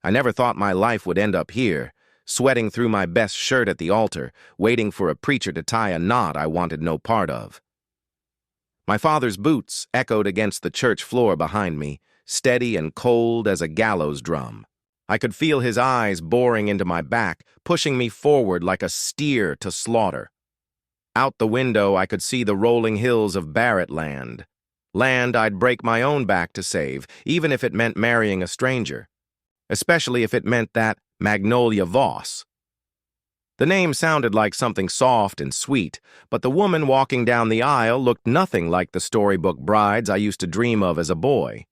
I never thought my life would end up here, sweating through my best shirt at the altar, waiting for a preacher to tie a knot I wanted no part of. My father's boots echoed against the church floor behind me, steady and cold as a gallows drum. I could feel his eyes boring into my back, pushing me forward like a steer to slaughter. Out the window, I could see the rolling hills of Barrett land. Land I'd break my own back to save, even if it meant marrying a stranger. Especially if it meant that Magnolia Voss. The name sounded like something soft and sweet, but the woman walking down the aisle looked nothing like the storybook brides I used to dream of as a boy.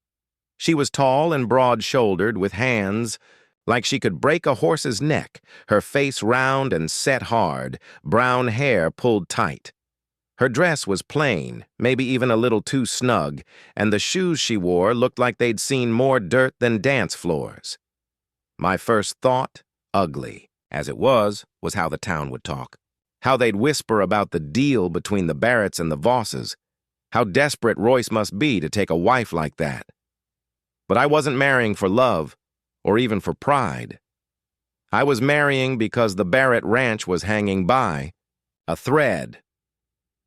She was tall and broad-shouldered, with hands like she could break a horse's neck, her face round and set hard, brown hair pulled tight. Her dress was plain, maybe even a little too snug, and the shoes she wore looked like they'd seen more dirt than dance floors. My first thought, ugly as it was how the town would talk. How they'd whisper about the deal between the Barretts and the Vosses. How desperate Royce must be to take a wife like that. But I wasn't marrying for love, or even for pride. I was marrying because the Barrett ranch was hanging by a thread.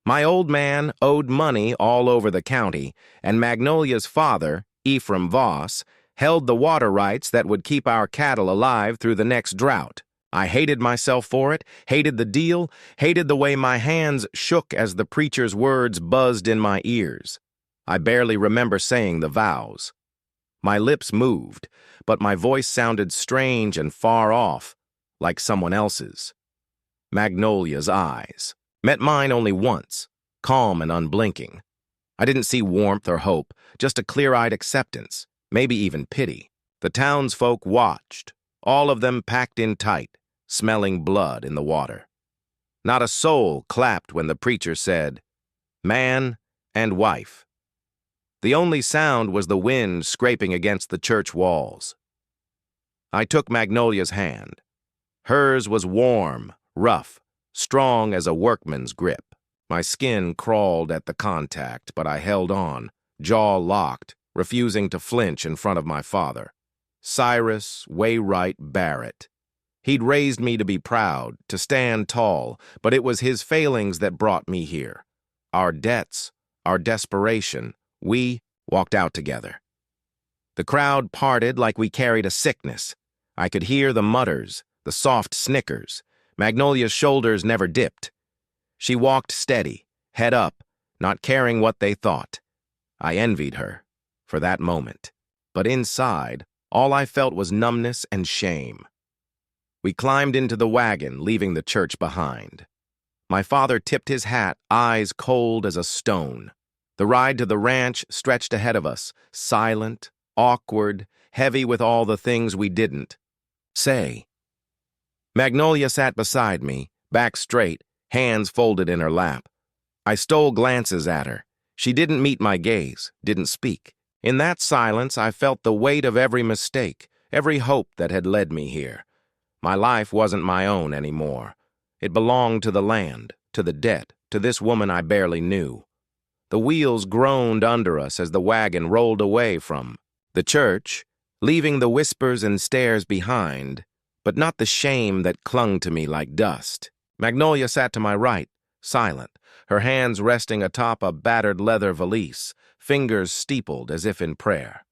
My old man owed money all over the county, and Magnolia's father, Ephraim Voss, held the water rights that would keep our cattle alive through the next drought. I hated myself for it, hated the deal, hated the way my hands shook as the preacher's words buzzed in my ears. I barely remember saying the vows. My lips moved, but my voice sounded strange and far off, like someone else's. Magnolia's eyes met mine only once, calm and unblinking. I didn't see warmth or hope, just a clear-eyed acceptance, maybe even pity. The townsfolk watched, all of them packed in tight, smelling blood in the water. Not a soul clapped when the preacher said, "Man and wife." The only sound was the wind scraping against the church walls. I took Magnolia's hand. Hers was warm, rough, strong as a workman's grip. My skin crawled at the contact, but I held on, jaw locked, refusing to flinch in front of my father. Cyrus Waywright Barrett. He'd raised me to be proud, to stand tall, but it was his failings that brought me here. Our debts, our desperation, we walked out together. The crowd parted like we carried a sickness. I could hear the mutters, the soft snickers. Magnolia's shoulders never dipped. She walked steady, head up, not caring what they thought. I envied her, for that moment. But inside, all I felt was numbness and shame. We climbed into the wagon, leaving the church behind. My father tipped his hat, eyes cold as a stone. The ride to the ranch stretched ahead of us, silent, awkward, heavy with all the things we didn't say. Magnolia sat beside me, back straight, hands folded in her lap. I stole glances at her. She didn't meet my gaze, didn't speak. In that silence, I felt the weight of every mistake, every hope that had led me here. My life wasn't my own anymore. It belonged to the land, to the debt, to this woman I barely knew. The wheels groaned under us as the wagon rolled away from the church, leaving the whispers and stares behind, but not the shame that clung to me like dust. Magnolia sat to my right, silent, her hands resting atop a battered leather valise, fingers steepled as if in prayer.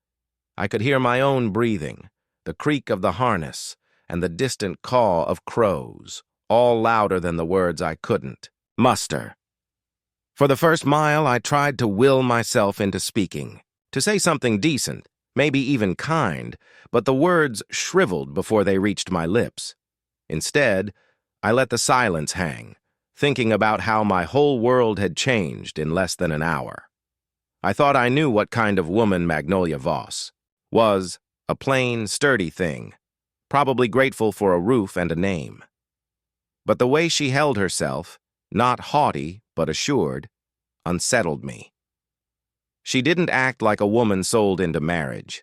I could hear my own breathing, the creak of the harness, and the distant caw of crows, all louder than the words I couldn't muster. For the first mile, I tried to will myself into speaking, to say something decent, maybe even kind, but the words shriveled before they reached my lips. Instead, I let the silence hang, thinking about how my whole world had changed in less than an hour. I thought I knew what kind of woman Magnolia Voss was, a plain, sturdy thing, probably grateful for a roof and a name. But the way she held herself, not haughty but assured, unsettled me. She didn't act like a woman sold into marriage.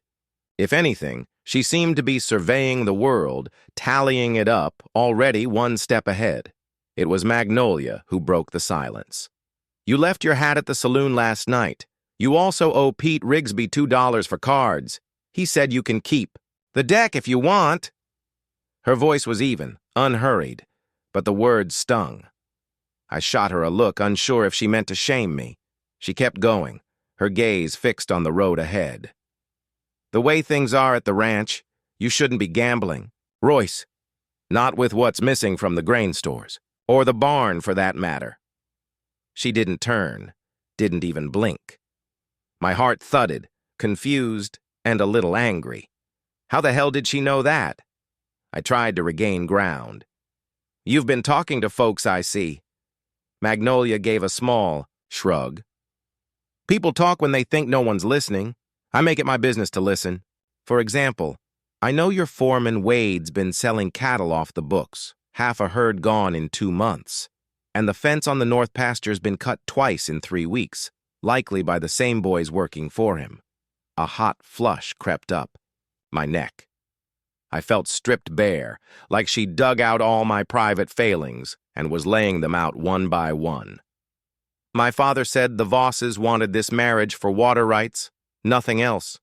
If anything, she seemed to be surveying the world, tallying it up, already one step ahead. It was Magnolia who broke the silence. "You left your hat at the saloon last night. You also owe Pete Rigsby $2 for cards. He said you can keep The deck if you want. Her voice was even, unhurried, but the words stung. I shot her a look, unsure if she meant to shame me. She kept going, her gaze fixed on the road ahead. The way things are at the ranch, you shouldn't be gambling. Royce, not with what's missing from the grain stores, or the barn for that matter. She didn't turn, didn't even blink. My heart thudded, confused and a little angry. How the hell did she know that? I tried to regain ground. You've been talking to folks, I see. Magnolia gave a small shrug. People talk when they think no one's listening. I make it my business to listen. For example, I know your foreman Wade's been selling cattle off the books, half a herd gone in 2 months. And the fence on the north pasture's been cut twice in 3 weeks, likely by the same boys working for him. A hot flush crept up my neck. I felt stripped bare, like she dug out all my private failings and was laying them out one by one. My father said the Vosses wanted this marriage for water rights, nothing else.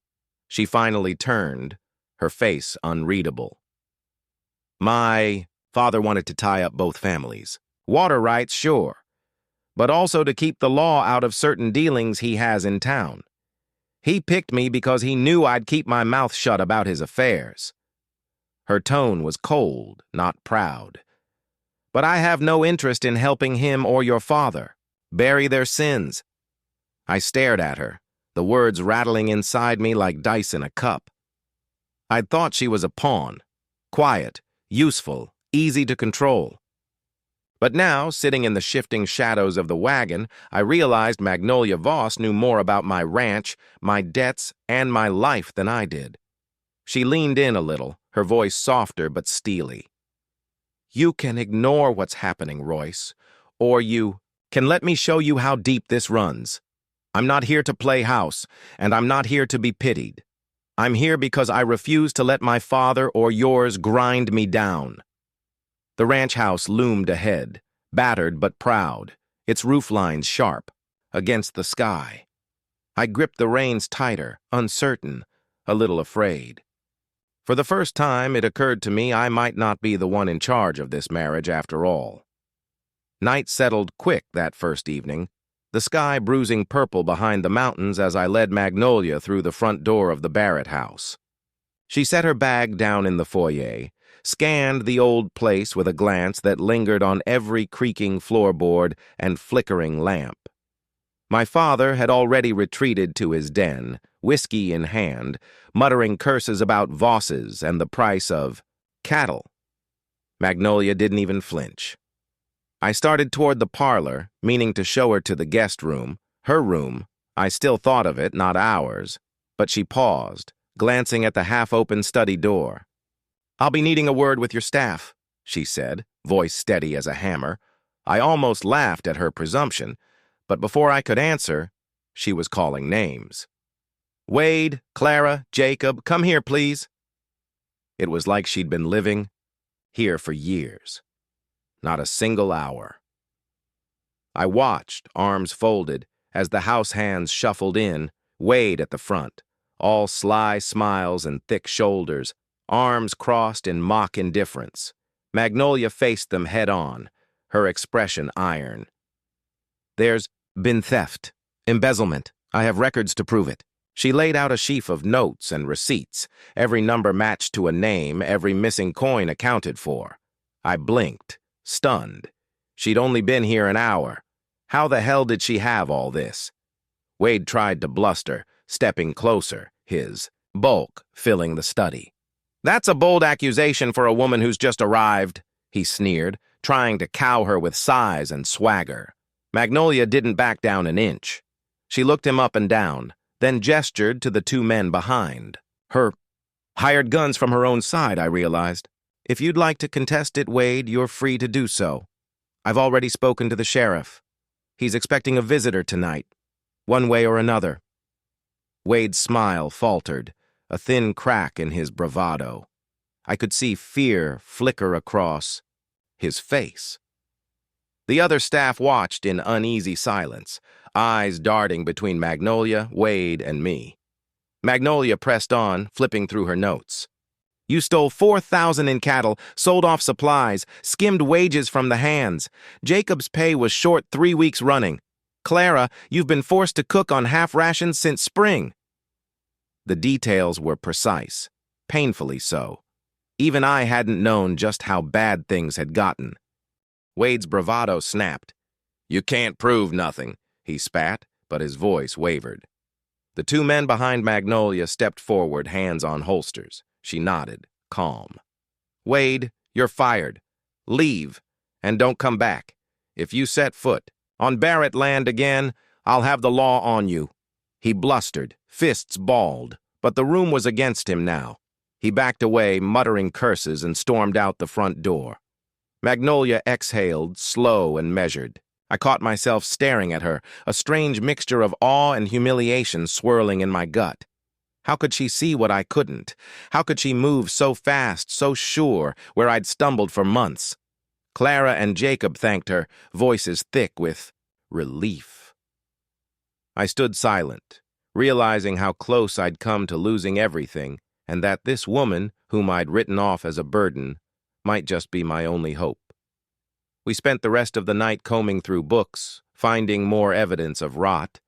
She finally turned, her face unreadable. My father wanted to tie up both families. Water rights, sure, but also to keep the law out of certain dealings he has in town. He picked me because he knew I'd keep my mouth shut about his affairs. Her tone was cold, not proud. But I have no interest in helping him or your father. Bury their sins. I stared at her, the words rattling inside me like dice in a cup. I'd thought she was a pawn, quiet, useful, easy to control. But now, sitting in the shifting shadows of the wagon, I realized Magnolia Voss knew more about my ranch, my debts, and my life than I did. She leaned in a little, her voice softer but steely. You can ignore what's happening, Royce, or you can let me show you how deep this runs. I'm not here to play house, and I'm not here to be pitied. I'm here because I refuse to let my father or yours grind me down. The ranch house loomed ahead, battered but proud, its roof lines sharp, against the sky. I gripped the reins tighter, uncertain, a little afraid. For the first time, it occurred to me I might not be the one in charge of this marriage after all. Night settled quick that first evening, the sky bruising purple behind the mountains as I led Magnolia through the front door of the Barrett house. She set her bag down in the foyer, scanned the old place with a glance that lingered on every creaking floorboard and flickering lamp. My father had already retreated to his den, whiskey in hand, muttering curses about Vosses and the price of cattle. Magnolia didn't even flinch. I started toward the parlor, meaning to show her to the guest room, her room. I still thought of it, not ours, but she paused, glancing at the half-open study door. I'll be needing a word with your staff, she said, voice steady as a hammer. I almost laughed at her presumption, but before I could answer, she was calling names. Wade, Clara, Jacob, come here, please. It was like she'd been living here for years. Not a single hour. I watched, arms folded, as the house hands shuffled in, Wade at the front, all sly smiles and thick shoulders, arms crossed in mock indifference. Magnolia faced them head-on, her expression iron. There's been theft, embezzlement. I have records to prove it. She laid out a sheaf of notes and receipts, every number matched to a name, every missing coin accounted for. I blinked, stunned. She'd only been here an hour. How the hell did she have all this? Wade tried to bluster, stepping closer, his bulk filling the study. That's a bold accusation for a woman who's just arrived, he sneered, trying to cow her with size and swagger. Magnolia didn't back down an inch. She looked him up and down, then gestured to the 2 men behind. Her hired guns from her own side, I realized. If you'd like to contest it, Wade, you're free to do so. I've already spoken to the sheriff. He's expecting a visitor tonight, one way or another. Wade's smile faltered, a thin crack in his bravado. I could see fear flicker across his face. The other staff watched in uneasy silence, eyes darting between Magnolia, Wade, and me. Magnolia pressed on, flipping through her notes. You stole 4,000 in cattle, sold off supplies, skimmed wages from the hands. Jacob's pay was short 3 weeks running. Clara, you've been forced to cook on half rations since spring." The details were precise, painfully so. Even I hadn't known just how bad things had gotten. Wade's bravado snapped. "You can't prove nothing," he spat, but his voice wavered. The two men behind Magnolia stepped forward, hands on holsters. She nodded, calm. "Wade, you're fired. Leave, and don't come back. If you set foot on Barrett land again, I'll have the law on you." He blustered, fists balled, but the room was against him now. He backed away, muttering curses, and stormed out the front door. Magnolia exhaled, slow and measured. I caught myself staring at her, a strange mixture of awe and humiliation swirling in my gut. How could she see what I couldn't? How could she move so fast, so sure, where I'd stumbled for months? Clara and Jacob thanked her, voices thick with relief. I stood silent, realizing how close I'd come to losing everything, and that this woman, whom I'd written off as a burden, might just be my only hope. We spent the rest of the night combing through books, finding more evidence of rot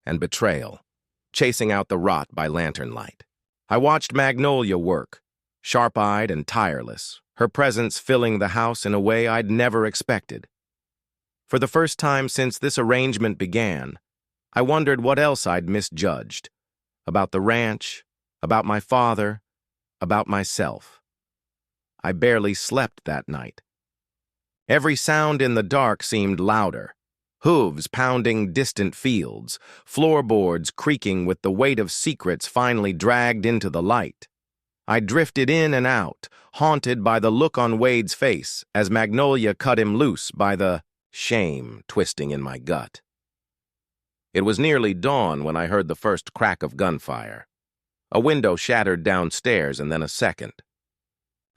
and betrayal, chasing out the rot by lantern light. I watched Magnolia work, sharp-eyed and tireless, her presence filling the house in a way I'd never expected. For the first time since this arrangement began, I wondered what else I'd misjudged. About the ranch, about my father, about myself. I barely slept that night. Every sound in the dark seemed louder. Hooves pounding distant fields, floorboards creaking with the weight of secrets finally dragged into the light. I drifted in and out, haunted by the look on Wade's face as Magnolia cut him loose, by the shame twisting in my gut. It was nearly dawn when I heard the first crack of gunfire. A window shattered downstairs and then a second.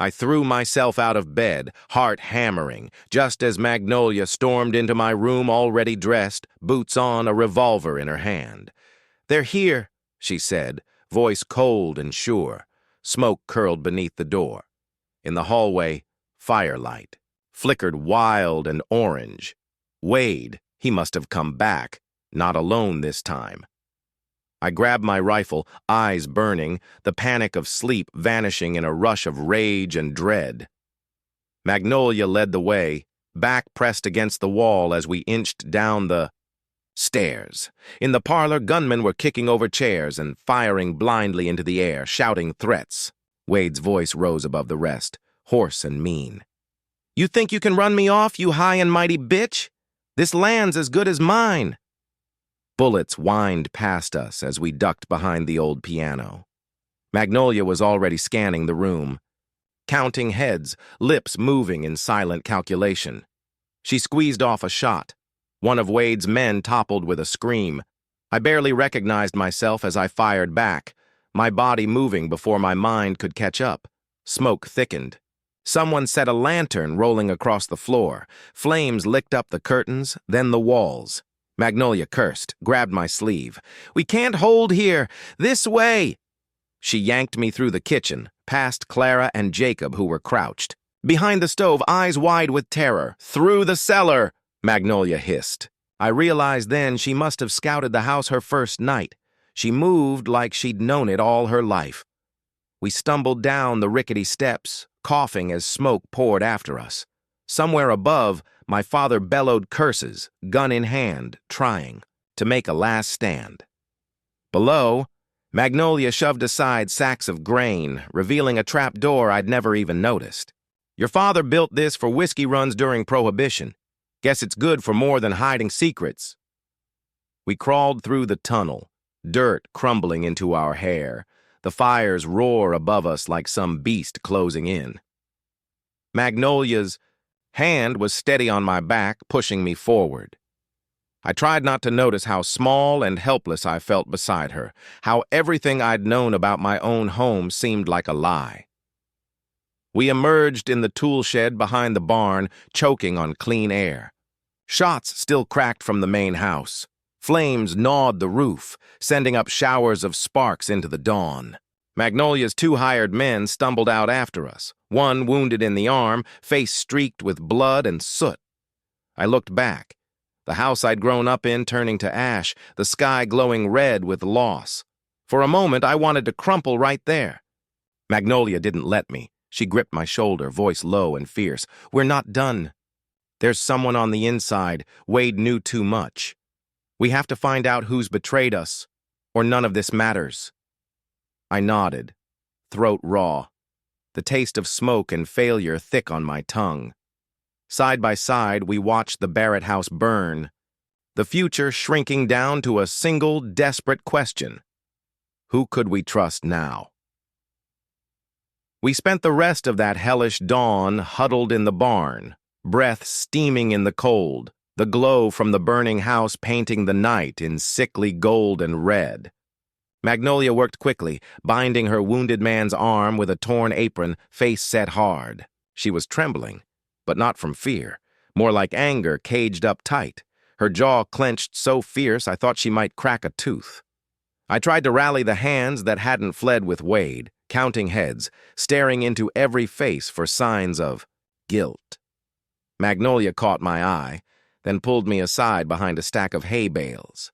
I threw myself out of bed, heart hammering, just as Magnolia stormed into my room already dressed, boots on, a revolver in her hand. "They're here," she said, voice cold and sure. Smoke curled beneath the door. In the hallway, firelight, flickered wild and orange. Wade, he must have come back, not alone this time. I grabbed my rifle, eyes burning, the panic of sleep vanishing in a rush of rage and dread. Magnolia led the way, back pressed against the wall as we inched down the stairs. In the parlor, gunmen were kicking over chairs and firing blindly into the air, shouting threats. Wade's voice rose above the rest, hoarse and mean. "You think you can run me off, you high and mighty bitch? This land's as good as mine." Bullets whined past us as we ducked behind the old piano. Magnolia was already scanning the room, counting heads, lips moving in silent calculation. She squeezed off a shot. One of Wade's men toppled with a scream. I barely recognized myself as I fired back, my body moving before my mind could catch up. Smoke thickened. Someone set a lantern rolling across the floor. Flames licked up the curtains, then the walls. Magnolia cursed, grabbed my sleeve. "We can't hold here! This way!" She yanked me through the kitchen, past Clara and Jacob, who were crouched. Behind the stove, eyes wide with terror. "Through the cellar!" Magnolia hissed. I realized then she must have scouted the house her first night. She moved like she'd known it all her life. We stumbled down the rickety steps, coughing as smoke poured after us. Somewhere above, my father bellowed curses, gun in hand, trying to make a last stand. Below, Magnolia shoved aside sacks of grain, revealing a trap door I'd never even noticed. "Your father built this for whiskey runs during Prohibition. Guess it's good for more than hiding secrets." We crawled through the tunnel, dirt crumbling into our hair. The fires roar above us like some beast closing in. Magnolia's hand was steady on my back, pushing me forward. I tried not to notice how small and helpless I felt beside her, how everything I'd known about my own home seemed like a lie. We emerged in the tool shed behind the barn, choking on clean air. Shots still cracked from the main house. Flames gnawed the roof, sending up showers of sparks into the dawn. Magnolia's 2 hired men stumbled out after us, one wounded in the arm, face streaked with blood and soot. I looked back, the house I'd grown up in turning to ash, the sky glowing red with loss. For a moment, I wanted to crumple right there. Magnolia didn't let me. She gripped my shoulder, voice low and fierce. "We're not done. There's someone on the inside. Wade knew too much. We have to find out who's betrayed us, or none of this matters." I nodded, throat raw, the taste of smoke and failure thick on my tongue. Side by side, we watched the Barrett house burn, the future shrinking down to a single desperate question. Who could we trust now? We spent the rest of that hellish dawn huddled in the barn, breath steaming in the cold, the glow from the burning house painting the night in sickly gold and red. Magnolia worked quickly, binding her wounded man's arm with a torn apron, face set hard. She was trembling, but not from fear, more like anger caged up tight. Her jaw clenched so fierce I thought she might crack a tooth. I tried to rally the hands that hadn't fled with Wade, counting heads, staring into every face for signs of guilt. Magnolia caught my eye, then pulled me aside behind a stack of hay bales.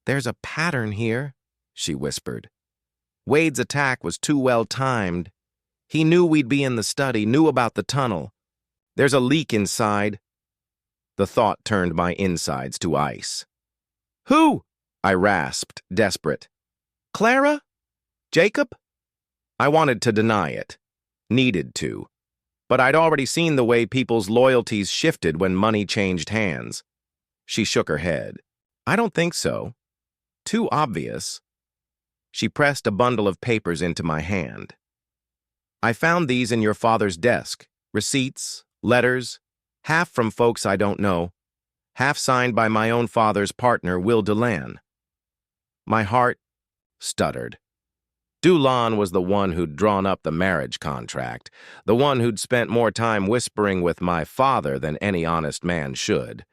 "There's a pattern here," she whispered. "Wade's attack was too well timed. He knew we'd be in the study, knew about the tunnel. There's a leak inside." The thought turned my insides to ice. "Who?" I rasped, desperate. "Clara? Jacob?" I wanted to deny it. Needed to. But I'd already seen the way people's loyalties shifted when money changed hands. She shook her head. "I don't think so. Too obvious." She pressed a bundle of papers into my hand. "I found these in your father's desk. Receipts, letters, half from folks I don't know, half signed by my own father's partner, Will Delan." My heart stuttered. Delan was the one who'd drawn up the marriage contract, the one who'd spent more time whispering with my father than any honest man should.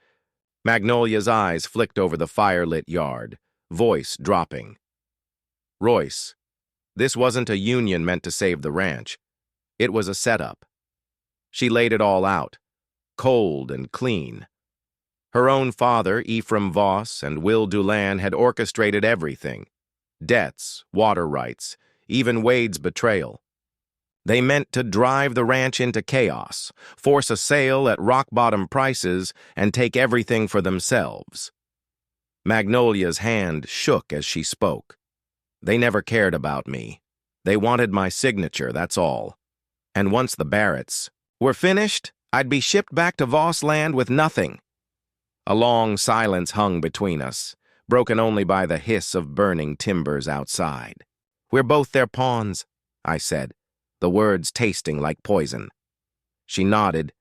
Magnolia's eyes flicked over the firelit yard, voice dropping. "Royce, this wasn't a union meant to save the ranch. It was a setup." She laid it all out, cold and clean. Her own father, Ephraim Voss, and Will Delan had orchestrated everything. Debts, water rights, even Wade's betrayal. They meant to drive the ranch into chaos, force a sale at rock-bottom prices, and take everything for themselves. Magnolia's hand shook as she spoke. "They never cared about me. They wanted my signature, that's all. And once the Barretts were finished, I'd be shipped back to Voss land with nothing." A long silence hung between us, broken only by the hiss of burning timbers outside. "We're both their pawns," I said, the words tasting like poison. She nodded,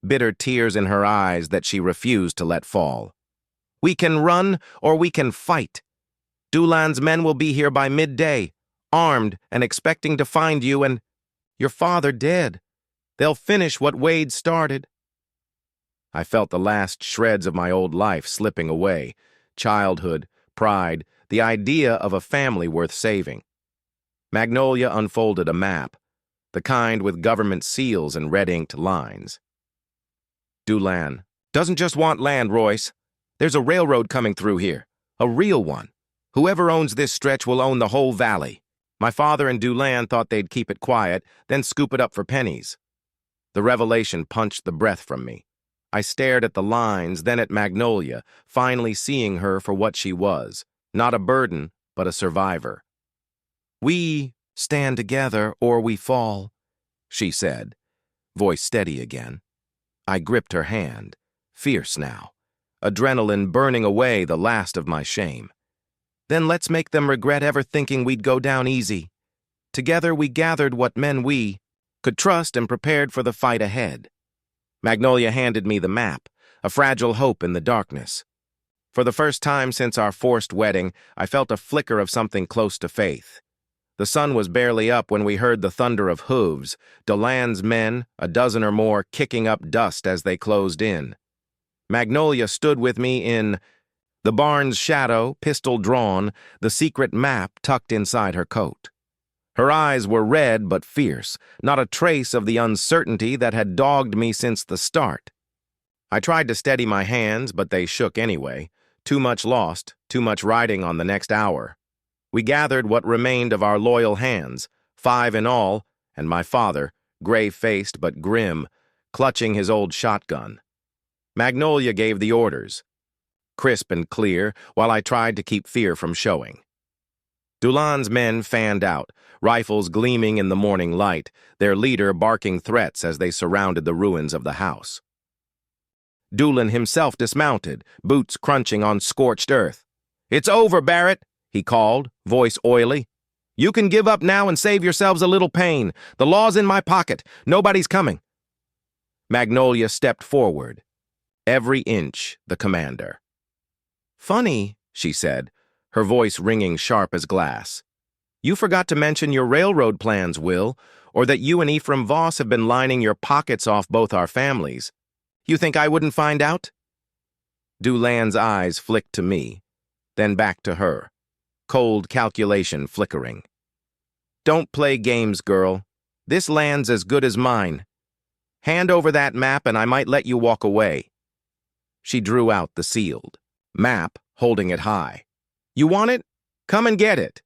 bitter tears in her eyes that she refused to let fall. "We can run or we can fight. Delan's men will be here by midday, armed and expecting to find you and your father dead. They'll finish what Wade started." I felt the last shreds of my old life slipping away. Childhood, pride, the idea of a family worth saving. Magnolia unfolded a map, the kind with government seals and red-inked lines. "Delan doesn't just want land, Royce. There's a railroad coming through here, a real one. Whoever owns this stretch will own the whole valley. My father and Delan thought they'd keep it quiet, then scoop it up for pennies." The revelation punched the breath from me. I stared at the lines, then at Magnolia, finally seeing her for what she was, not a burden, but a survivor. "We stand together or we fall," she said, voice steady again. I gripped her hand, fierce now, adrenaline burning away the last of my shame. "Then let's make them regret ever thinking we'd go down easy. Together we gathered what men we could trust and prepared for the fight ahead." Magnolia handed me the map, a fragile hope in the darkness. For the first time since our forced wedding, I felt a flicker of something close to faith. The sun was barely up when we heard the thunder of hooves, Delan's men, a dozen or more, kicking up dust as they closed in. Magnolia stood with me in the barn's shadow, pistol drawn, the secret map tucked inside her coat. Her eyes were red but fierce, not a trace of the uncertainty that had dogged me since the start. I tried to steady my hands, but they shook anyway. Too much lost, too much riding on the next hour. We gathered what remained of our loyal hands, 5 in all, and my father, gray-faced but grim, clutching his old shotgun. Magnolia gave the orders, crisp and clear, while I tried to keep fear from showing. Doulan's men fanned out, rifles gleaming in the morning light, their leader barking threats as they surrounded the ruins of the house. Doulan himself dismounted, boots crunching on scorched earth. "It's over, Barrett," he called, voice oily. "You can give up now and save yourselves a little pain. The law's in my pocket. Nobody's coming." Magnolia stepped forward, every inch the commander. "Funny," she said, her voice ringing sharp as glass. "You forgot to mention your railroad plans, Will, or that you and Ephraim Voss have been lining your pockets off both our families. You think I wouldn't find out?" Doulan's eyes flicked to me, then back to her, cold calculation flickering. "Don't play games, girl. This land's as good as mine. Hand over that map and I might let you walk away." She drew out the sealed map, holding it high. "You want it? Come and get it.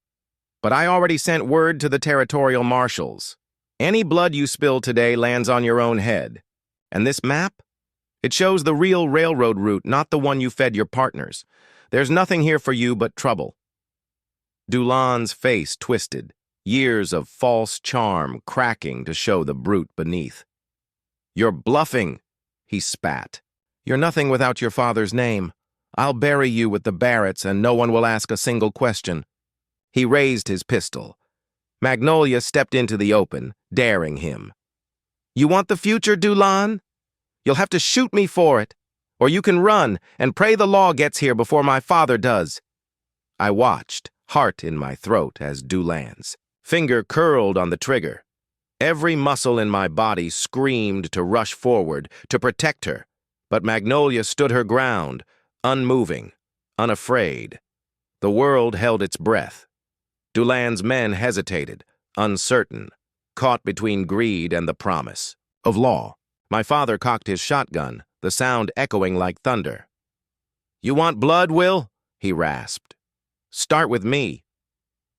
But I already sent word to the territorial marshals. Any blood you spill today lands on your own head. And this map? It shows the real railroad route, not the one you fed your partners. There's nothing here for you but trouble." Doulan's face twisted, years of false charm cracking to show the brute beneath. "You're bluffing," he spat. "You're nothing without your father's name. I'll bury you with the Barretts and no one will ask a single question." He raised his pistol. Magnolia stepped into the open, daring him. "You want the future, Doulan? You'll have to shoot me for it, or you can run and pray the law gets here before my father does." I watched, heart in my throat, as Doulan's finger curled on the trigger. Every muscle in my body screamed to rush forward, to protect her, but Magnolia stood her ground, unmoving, unafraid. The world held its breath. Doulan's men hesitated, uncertain, caught between greed and the promise of law. My father cocked his shotgun, the sound echoing like thunder. "You want blood, Will?" he rasped. "Start with me."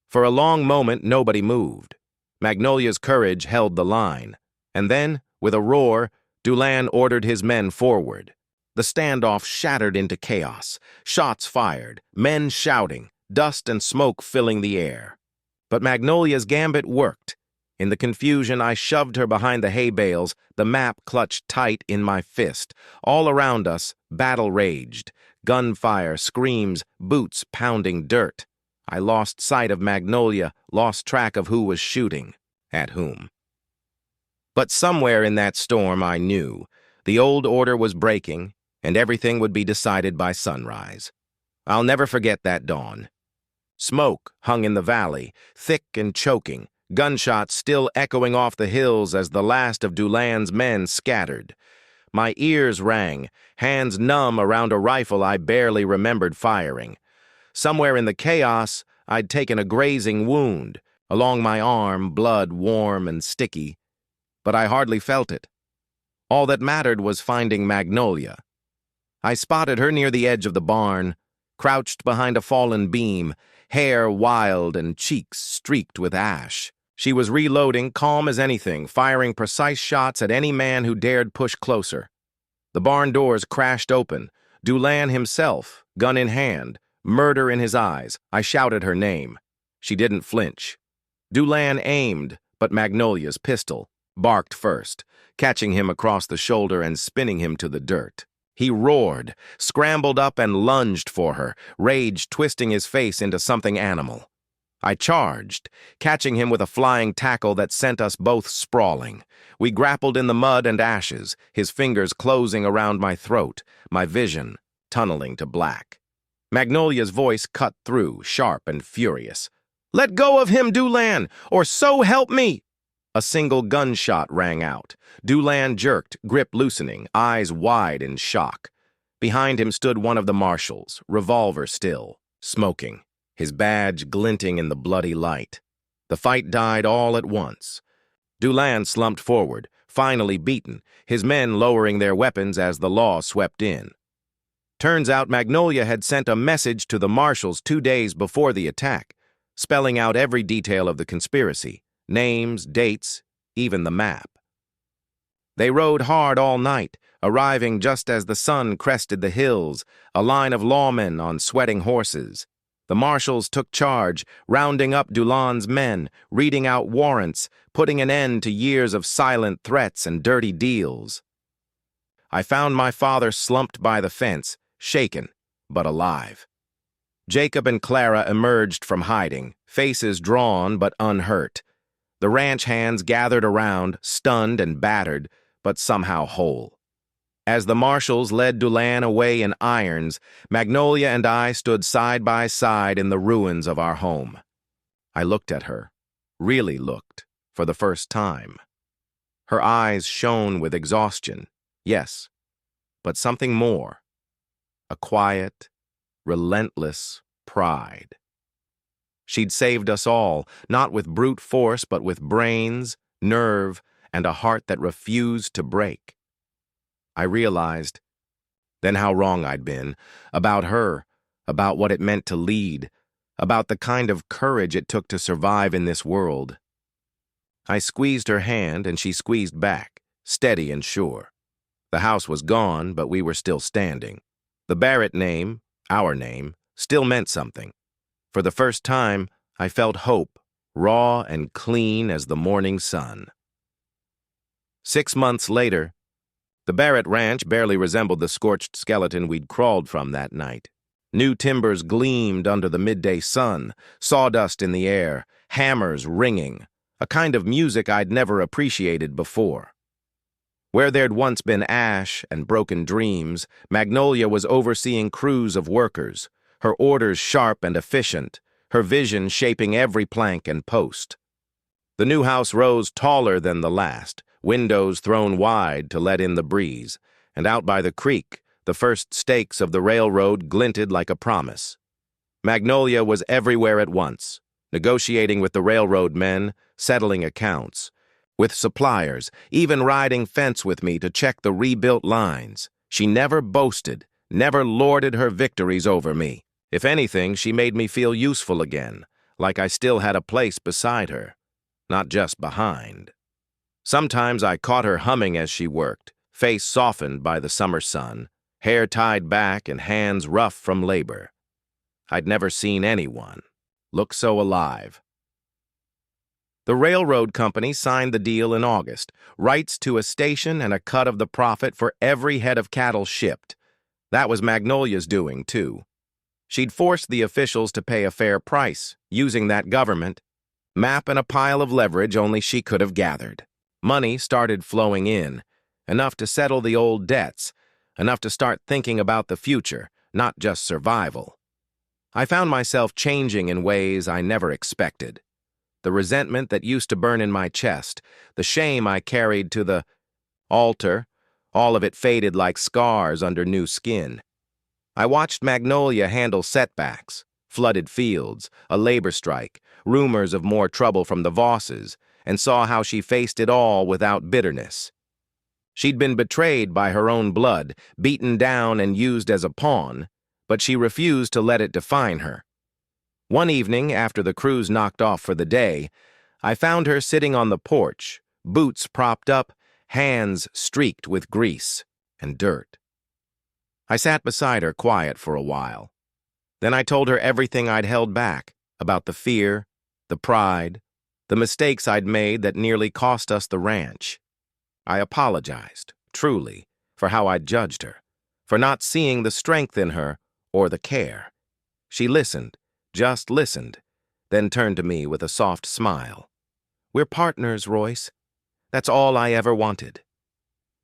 For a long moment, nobody moved. Magnolia's courage held the line. And then, with a roar, Doulan ordered his men forward. The standoff shattered into chaos. Shots fired, men shouting, dust and smoke filling the air. But Magnolia's gambit worked. In the confusion, I shoved her behind the hay bales, the map clutched tight in my fist. All around us, battle raged. Gunfire, screams, boots pounding dirt. I lost sight of Magnolia, lost track of who was shooting, at whom. But somewhere in that storm I knew the old order was breaking, and everything would be decided by sunrise. I'll never forget that dawn. Smoke hung in the valley, thick and choking, gunshots still echoing off the hills as the last of Doulan's men scattered. My ears rang, hands numb around a rifle I barely remembered firing. Somewhere in the chaos, I'd taken a grazing wound. Along my arm, blood warm and sticky. But I hardly felt it. All that mattered was finding Magnolia. I spotted her near the edge of the barn, crouched behind a fallen beam, hair wild and cheeks streaked with ash. She was reloading, calm as anything, firing precise shots at any man who dared push closer. The barn doors crashed open. Doulan himself, gun in hand, murder in his eyes. I shouted her name. She didn't flinch. Doulan aimed, but Magnolia's pistol barked first, catching him across the shoulder and spinning him to the dirt. He roared, scrambled up and lunged for her, rage twisting his face into something animal. I charged, catching him with a flying tackle that sent us both sprawling. We grappled in the mud and ashes, his fingers closing around my throat, my vision tunneling to black. Magnolia's voice cut through, sharp and furious. "Let go of him, Doulan, or so help me!" A single gunshot rang out. Doulan jerked, grip loosening, eyes wide in shock. Behind him stood one of the marshals, revolver still, smoking, his badge glinting in the bloody light. The fight died all at once. Dulane slumped forward, finally beaten, his men lowering their weapons as the law swept in. Turns out Magnolia had sent a message to the marshals 2 days before the attack, spelling out every detail of the conspiracy, names, dates, even the map. They rode hard all night, arriving just as the sun crested the hills, a line of lawmen on sweating horses. The marshals took charge, rounding up Dulane's men, reading out warrants, putting an end to years of silent threats and dirty deals. I found my father slumped by the fence, shaken, but alive. Jacob and Clara emerged from hiding, faces drawn but unhurt. The ranch hands gathered around, stunned and battered, but somehow whole. As the marshals led Dulane away in irons, Magnolia and I stood side by side in the ruins of our home. I looked at her, really looked, for the first time. Her eyes shone with exhaustion, yes, but something more. A quiet, relentless pride. She'd saved us all, not with brute force, but with brains, nerve, and a heart that refused to break. I realized then how wrong I'd been, about her, about what it meant to lead, about the kind of courage it took to survive in this world. I squeezed her hand, and she squeezed back, steady and sure. The house was gone, but we were still standing. The Barrett name, our name, still meant something. For the first time, I felt hope, raw and clean as the morning sun. 6 months later, the Barrett ranch barely resembled the scorched skeleton we'd crawled from that night. New timbers gleamed under the midday sun, sawdust in the air, hammers ringing, a kind of music I'd never appreciated before. Where there'd once been ash and broken dreams, Magnolia was overseeing crews of workers, her orders sharp and efficient, her vision shaping every plank and post. The new house rose taller than the last, windows thrown wide to let in the breeze, and out by the creek, the first stakes of the railroad glinted like a promise. Magnolia was everywhere at once, negotiating with the railroad men, settling accounts, with suppliers, even riding fence with me to check the rebuilt lines. She never boasted, never lorded her victories over me. If anything, she made me feel useful again, like I still had a place beside her, not just behind. Sometimes I caught her humming as she worked, face softened by the summer sun, hair tied back and hands rough from labor. I'd never seen anyone look so alive. The railroad company signed the deal in August, rights to a station and a cut of the profit for every head of cattle shipped. That was Magnolia's doing, too. She'd forced the officials to pay a fair price, using that government map and a pile of leverage only she could have gathered. Money started flowing in, enough to settle the old debts, enough to start thinking about the future, not just survival. I found myself changing in ways I never expected. The resentment that used to burn in my chest, the shame I carried to the altar, all of it faded like scars under new skin. I watched Magnolia handle setbacks, flooded fields, a labor strike, rumors of more trouble from the Vosses, and saw how she faced it all without bitterness. She'd been betrayed by her own blood, beaten down and used as a pawn, but she refused to let it define her. One evening, after the crews knocked off for the day, I found her sitting on the porch, boots propped up, hands streaked with grease and dirt. I sat beside her quiet for a while. Then I told her everything I'd held back, about the fear, the pride, the mistakes I'd made that nearly cost us the ranch. I apologized, truly, for how I'd judged her, for not seeing the strength in her or the care. She listened, just listened, then turned to me with a soft smile. "We're partners, Royce. That's all I ever wanted."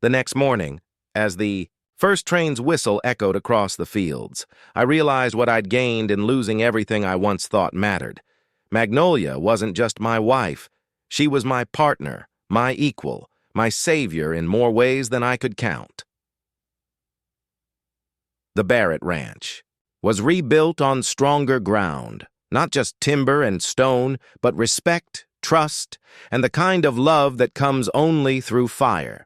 The next morning, as the first train's whistle echoed across the fields, I realized what I'd gained in losing everything I once thought mattered. Magnolia wasn't just my wife. She was my partner, my equal, my savior in more ways than I could count. The Barrett Ranch was rebuilt on stronger ground, Not just timber and stone, but respect, trust, and the kind of love that comes only through fire.